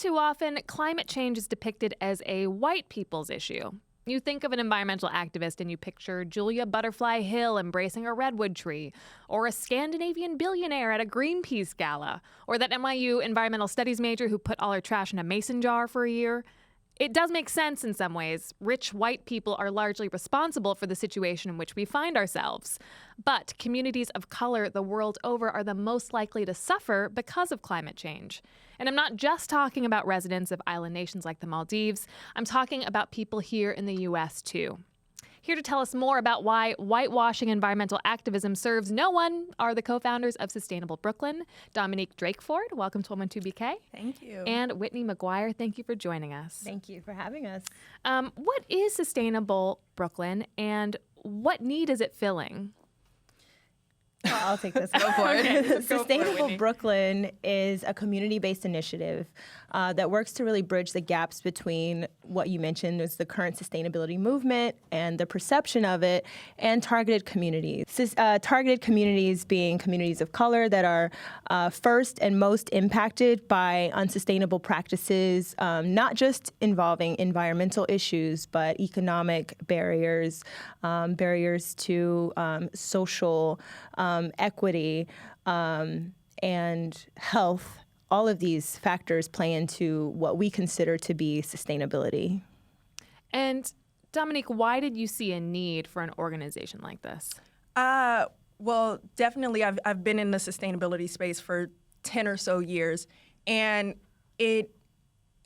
too often, climate change is depicted as a white people's issue. You think of an environmental activist and you picture Julia Butterfly Hill embracing a redwood tree, or a Scandinavian billionaire at a Greenpeace gala, or that NYU environmental studies major who put all her trash in a mason jar for a year. It does make sense in some ways. Rich white people are largely responsible for the situation in which we find ourselves. But communities of color the world over are the most likely to suffer because of climate change. And I'm not just talking about residents of island nations like the Maldives. I'm talking about people here in the U.S. too. Here to tell us more about why whitewashing environmental activism serves no one are the co-founders of Sustainable Brooklyn, Dominique Drakeford, welcome to 112BK. Thank you. And Whitney McGuire, thank you for joining us. Thank you for having us. What is Sustainable Brooklyn and what need is it filling? I'll take this. Go for it. Okay. Go for it, Sustainable Whitney. Brooklyn is a community-based initiative that works to really bridge the gaps between what you mentioned is the current sustainability movement and the perception of it, and targeted communities. Targeted communities being communities of color that are first and most impacted by unsustainable practices, not just involving environmental issues, but economic barriers, barriers to social equity, and health. All of these factors play into what we consider to be sustainability. And Dominique, why did you see a need for an organization like this? Well, definitely I've been in the sustainability space for 10 or so years, and it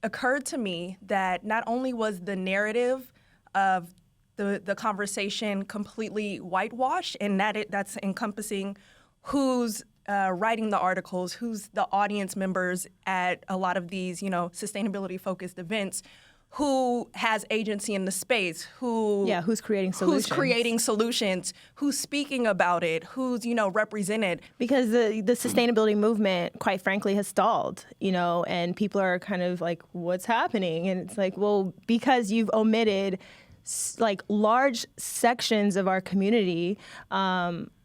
occurred to me that not only was the narrative of the conversation completely whitewashed, and that's encompassing who's writing the articles, who's the audience members at a lot of these, sustainability-focused events, who has agency in the space, who's creating solutions, who's speaking about it, who's, represented. Because the sustainability movement, quite frankly, has stalled, and people are kind of like, what's happening? And it's like, well, because you've omitted large sections of our community,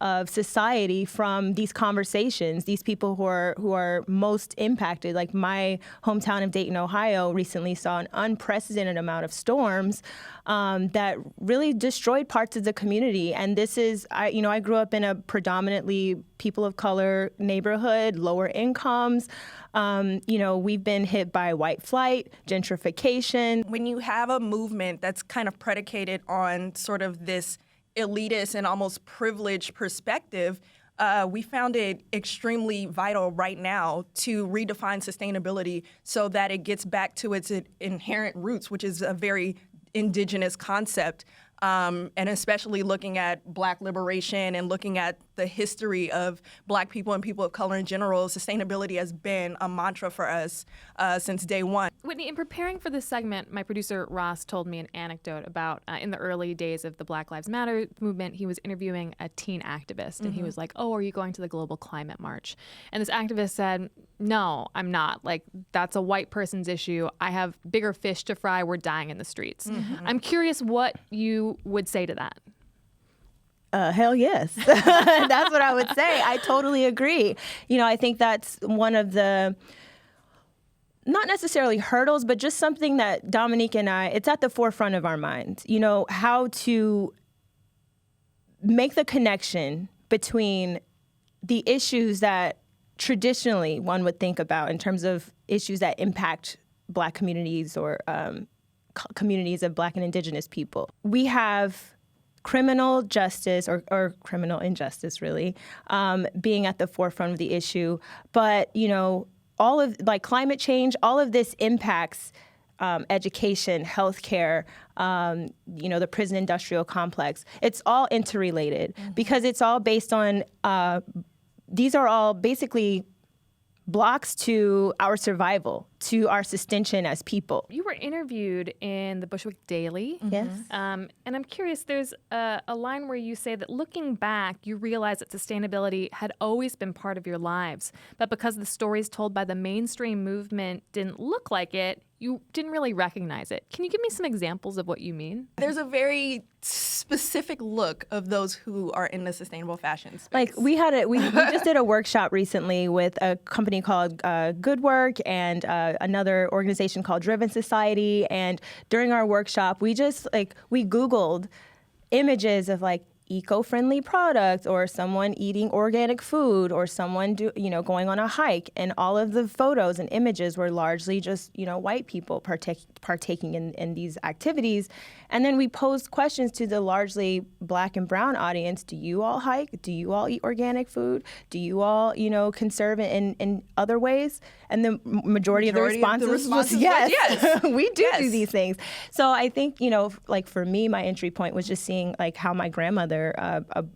of society from these conversations, these people who are most impacted. Like my hometown of Dayton, Ohio recently saw an unprecedented amount of storms that really destroyed parts of the community. And this is, I grew up in a predominantly people of color neighborhood, lower incomes. We've been hit by white flight, gentrification. When you have a movement that's kind of predicated on sort of this elitist and almost privileged perspective, we found it extremely vital right now to redefine sustainability so that it gets back to its inherent roots, which is a very indigenous concept. And especially looking at Black liberation and looking at the history of Black people and people of color in general, sustainability has been a mantra for us since day one. Whitney, in preparing for this segment, my producer Ross told me an anecdote about in the early days of the Black Lives Matter movement, he was interviewing a teen activist, and he was like, "Oh, are you going to the Global Climate March?" And this activist said, "No, I'm not. Like, that's a white person's issue. I have bigger fish to fry. We're dying in the streets." I'm curious what you would say to that. Hell yes. That's what I would say. I totally agree. I think that's one of the, not necessarily hurdles, but just something that Dominique and it's at the forefront of our minds. How to make the connection between the issues that traditionally one would think about in terms of issues that impact Black communities or communities of Black and Indigenous people. We have criminal justice or criminal injustice, really, being at the forefront of the issue. But, all of climate change, all of this impacts education, healthcare, the prison industrial complex. It's all interrelated because it's all based on, these are all basically blocks to our survival, to our sustention as people. You were interviewed in the Bushwick Daily. Yes. And I'm curious, there's a line where you say that looking back, you realize that sustainability had always been part of your lives, but because the stories told by the mainstream movement didn't look like it, you didn't really recognize it. Can you give me some examples of what you mean? There's a very specific look of those who are in the sustainable fashion space? Like we just did a workshop recently with a company called Good Work and another organization called Driven Society. And during our workshop, we Googled images of like eco-friendly products or someone eating organic food or someone going on a hike, and all of the photos and images were largely just white people partaking in these activities. And then we posed questions to the largely Black and brown audience. Do you all hike? Do you all eat organic food? Do you all like in other ways? And the majority of the responses was yes. We do these things. So I think like for me, my entry point was just seeing like how my grandmother,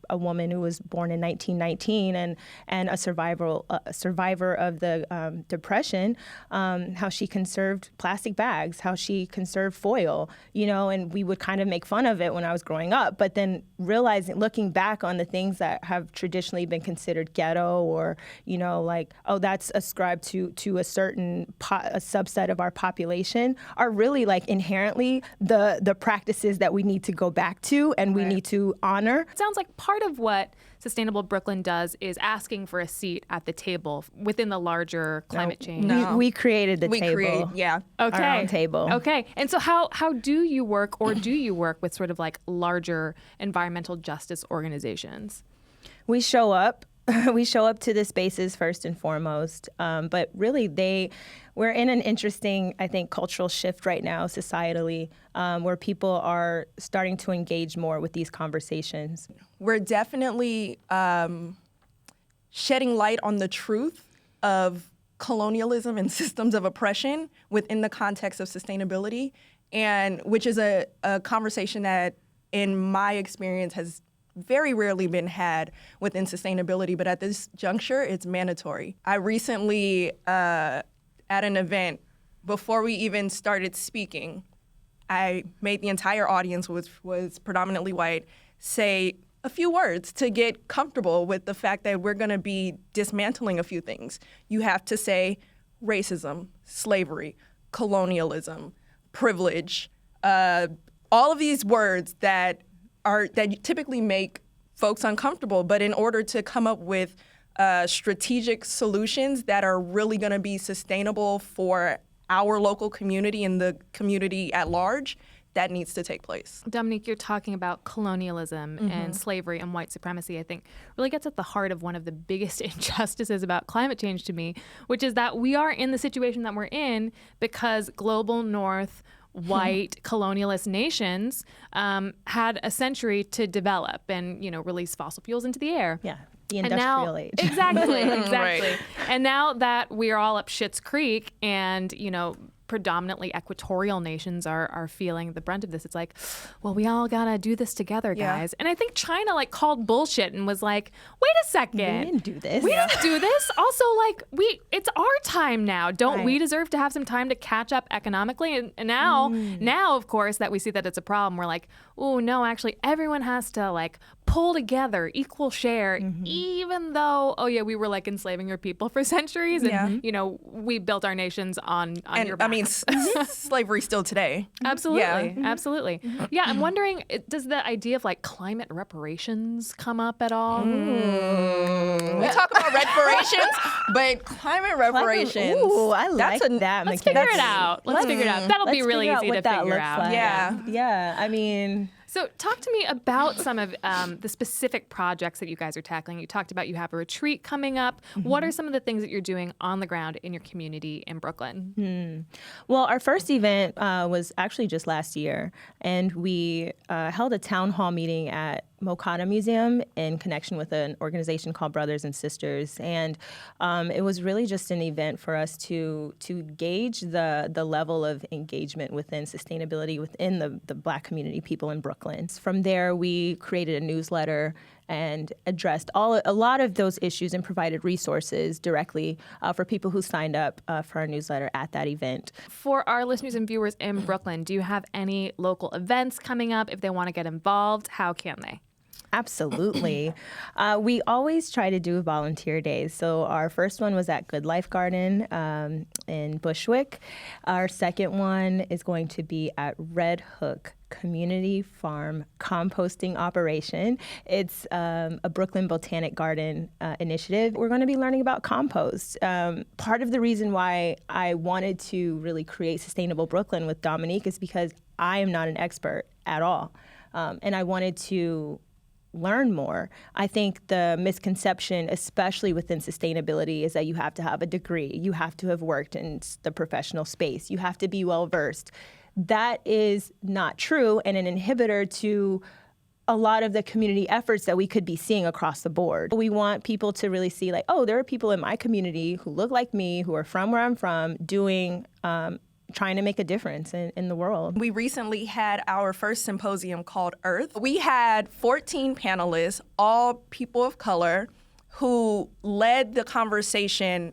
a woman who was born in 1919 and a survivor of the Depression, how she conserved plastic bags, how she conserved foil, and we would kind of make fun of it when I was growing up. But then looking back on the things that have traditionally been considered ghetto or, like, oh, that's ascribed to a certain a subset of our population are really like inherently the practices that we need to go back to and we need to honor. It sounds like part of what Sustainable Brooklyn does is asking for a seat at the table within the larger climate change. No. We created the table. Okay. Our own table. Okay. And so how do you work, or do you work with sort of like larger environmental justice organizations? We show up. We show up to the spaces first and foremost, but really we're in an interesting, I think, cultural shift right now societally, where people are starting to engage more with these conversations. We're definitely shedding light on the truth of colonialism and systems of oppression within the context of sustainability, and which is a conversation that, in my experience, has very rarely been had within sustainability, but at this juncture, it's mandatory. I recently, at an event, before we even started speaking, I made the entire audience, which was predominantly white, say a few words to get comfortable with the fact that we're going to be dismantling a few things. You have to say racism, slavery, colonialism, privilege, all of these words that typically make folks uncomfortable, but in order to come up with strategic solutions that are really going to be sustainable for our local community and the community at large, that needs to take place. Dominique, you're talking about colonialism and slavery and white supremacy, I think really gets at the heart of one of the biggest injustices about climate change to me, which is that we are in the situation that we're in because global North white colonialist nations had a century to develop and, release fossil fuels into the air. Yeah, the industrial age. Exactly. Right. And now that we are all up Schitt's Creek and, predominantly equatorial nations are feeling the brunt of this, it's like, well, we all gotta do this together, guys. And I think China called bullshit and was like, wait a second. We didn't do this. We didn't do this. Also, it's our time now. Don't we deserve to have some time to catch up economically? And now, of course, that we see that it's a problem, we're like, oh, no, actually, everyone has to pull together, equal share, even though, we were enslaving your people for centuries. And, we built our nations on your back. I mean, slavery still today. Absolutely. Absolutely. Yeah, I'm wondering, does the idea of climate reparations come up at all? We talk about reparations, but climate reparations. Ooh, I like that. Let's figure it out. That'll be really easy to figure out. Like. Yeah. I mean. So talk to me about some of the specific projects that you guys are tackling. You talked about you have a retreat coming up. What are some of the things that you're doing on the ground in your community in Brooklyn? Well, our first event was actually just last year, and we held a town hall meeting at Mokata Museum in connection with an organization called Brothers and Sisters. And it was really just an event for us to gauge the level of engagement within sustainability within the Black community, people in Brooklyn. From there, we created a newsletter and addressed a lot of those issues and provided resources directly for people who signed up for our newsletter at that event. For our listeners and viewers in Brooklyn, do you have any local events coming up? If they want to get involved, how can they? Absolutely. We always try to do volunteer days. So our first one was at Good Life Garden in Bushwick. Our second one is going to be at Red Hook community farm composting operation. It's a Brooklyn Botanic Garden initiative. We're going to be learning about compost. Part of the reason why I wanted to really create Sustainable Brooklyn with Dominique is because I am not an expert at all. And I wanted to learn more. I think the misconception, especially within sustainability, is that you have to have a degree. You have to have worked in the professional space. You have to be well-versed. That is not true and an inhibitor to a lot of the community efforts that we could be seeing across the board. We want people to really see like, oh, there are people in my community who look like me, who are from where I'm from, doing trying to make a difference in the world. We recently had our first symposium called Earth. We had 14 panelists, all people of color, who led the conversation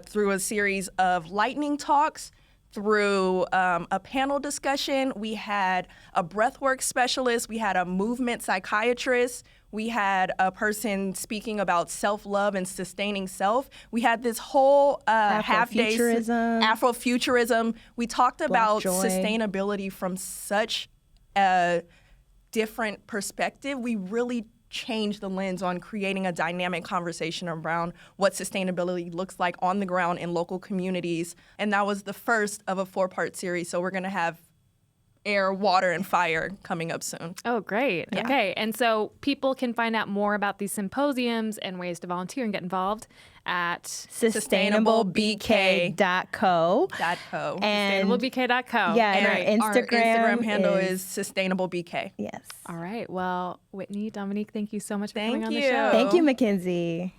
through a series of lightning talks, through a panel discussion. We had a breathwork specialist. We had a movement psychiatrist. We had a person speaking about self-love and sustaining self. We had this whole half-day Afrofuturism. We talked about sustainability from such a different perspective. We really changed the lens on creating a dynamic conversation around what sustainability looks like on the ground in local communities. And that was the first of a 4-part series. So we're going to have air, water, and fire coming up soon. Oh, great. Yeah. Okay. And so people can find out more about these symposiums and ways to volunteer and get involved at sustainablebk.co. And sustainablebk.co. Yeah, and our Instagram handle is sustainablebk. Yes. All right. Well, Whitney, Dominique, thank you so much for coming on the show. Thank you, MacKenzie.